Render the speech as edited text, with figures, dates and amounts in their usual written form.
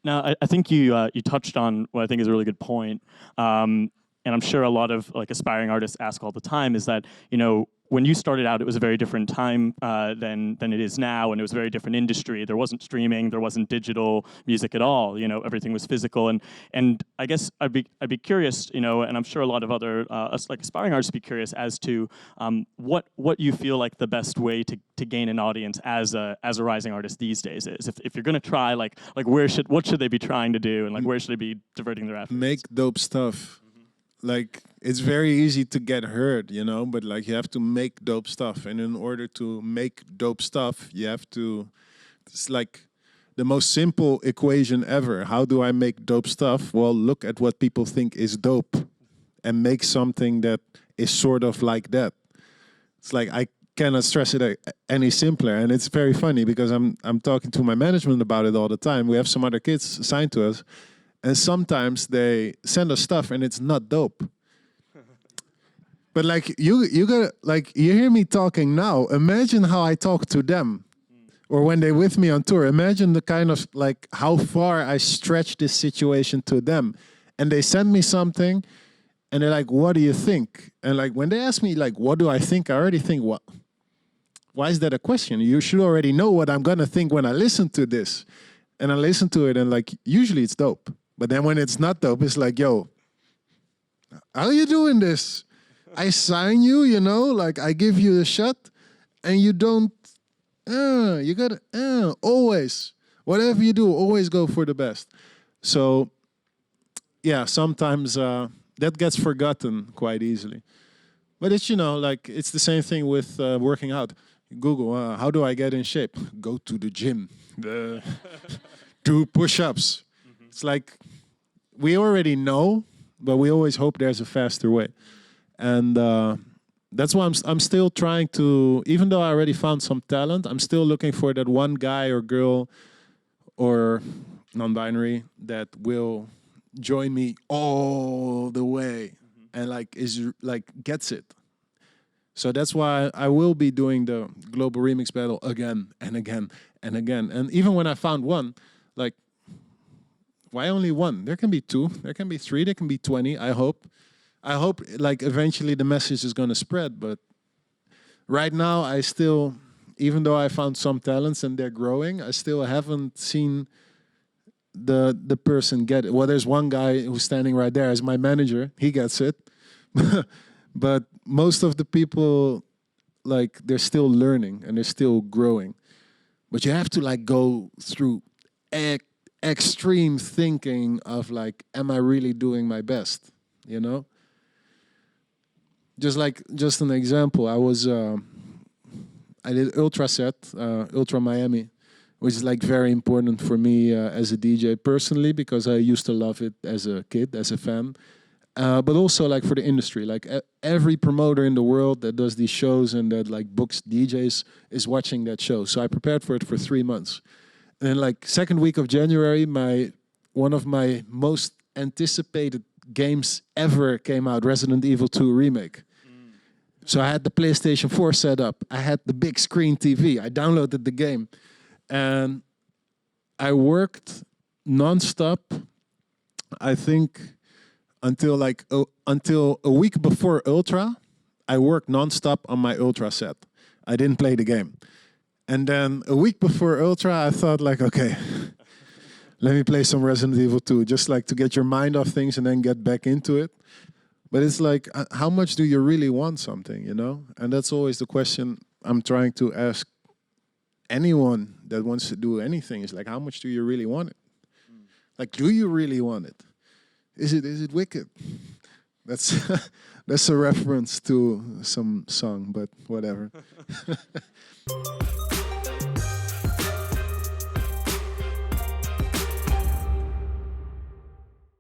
Now, I think you touched on what I think is a really good point, and I'm sure a lot of like aspiring artists ask all the time is that when you started out, it was a very different time than it is now, and it was a very different industry. There wasn't streaming, there wasn't digital music at all. Everything was physical, and I guess I'd be curious, and I'm sure a lot of other us like aspiring artists be curious as to what you feel like the best way to gain an audience as a rising artist these days is. If you're gonna try, like what should they be trying to do, and like where should they be diverting their efforts? Make dope stuff. Like, it's very easy to get heard, but like you have to make dope stuff. And in order to make dope stuff, it's like the most simple equation ever. How do I make dope stuff? Well, look at what people think is dope and make something that is sort of like that. It's like, I cannot stress it any simpler. And it's very funny because I'm talking to my management about it all the time. We have some other kids assigned to us. And sometimes they send us stuff and it's not dope. But like you gotta, like, you hear me talking now. Imagine how I talk to them, or when they're with me on tour. Imagine the kind of like how far I stretch this situation to them, and they send me something, and they're like, "What do you think?" And like when they ask me like, "What do I think?" I already think, "What? Why is that a question? You should already know what I'm gonna think when I listen to this." And I listen to it, and like usually it's dope. But then when it's not dope, it's like, yo, how are you doing this? I sign you, like I give you a shot and you don't, you gotta, always, whatever you do, always go for the best. So, yeah, sometimes that gets forgotten quite easily. But it's, like it's the same thing with working out. Google, how do I get in shape? Go to the gym. Do push-ups. It's like we already know, but we always hope there's a faster way. And that's why I'm still trying to, even though I already found some talent, I'm still looking for that one guy or girl or non-binary that will join me all the way and gets it. So that's why I will be doing the Global Remix Battle again and again and again. And even when I found one, like, why only one? There can be two, there can be three, there can be 20, I hope. I hope like eventually the message is going to spread, but right now I still, even though I found some talents and they're growing, I still haven't seen the person get it. Well, there's one guy who's standing right there as my manager. He gets it. But most of the people, like, they're still learning and they're still growing. But you have to like go through extreme thinking of like, am I really doing my best? Just an example, I did Ultra set, Ultra Miami, which is like very important for me as a DJ personally, because I used to love it as a kid, as a fan. But also like for the industry, like every promoter in the world that does these shows and that like books DJs is watching that show. So I prepared for it for 3 months. And then like second week of January, one of my most anticipated games ever came out, Resident Evil 2 Remake. So I had the PlayStation 4 set up. I had the big screen TV. I downloaded the game. And I worked nonstop, I think, until a week before Ultra. I worked nonstop on my Ultra set. I didn't play the game. And then a week before Ultra, I thought like, okay, let me play some Resident Evil 2, just like to get your mind off things and then get back into it. But it's like, how much do you really want something, And that's always the question I'm trying to ask anyone that wants to do anything. Is like, how much do you really want it? Like, do you really want it? Is it wicked? That's a reference to some song, but whatever.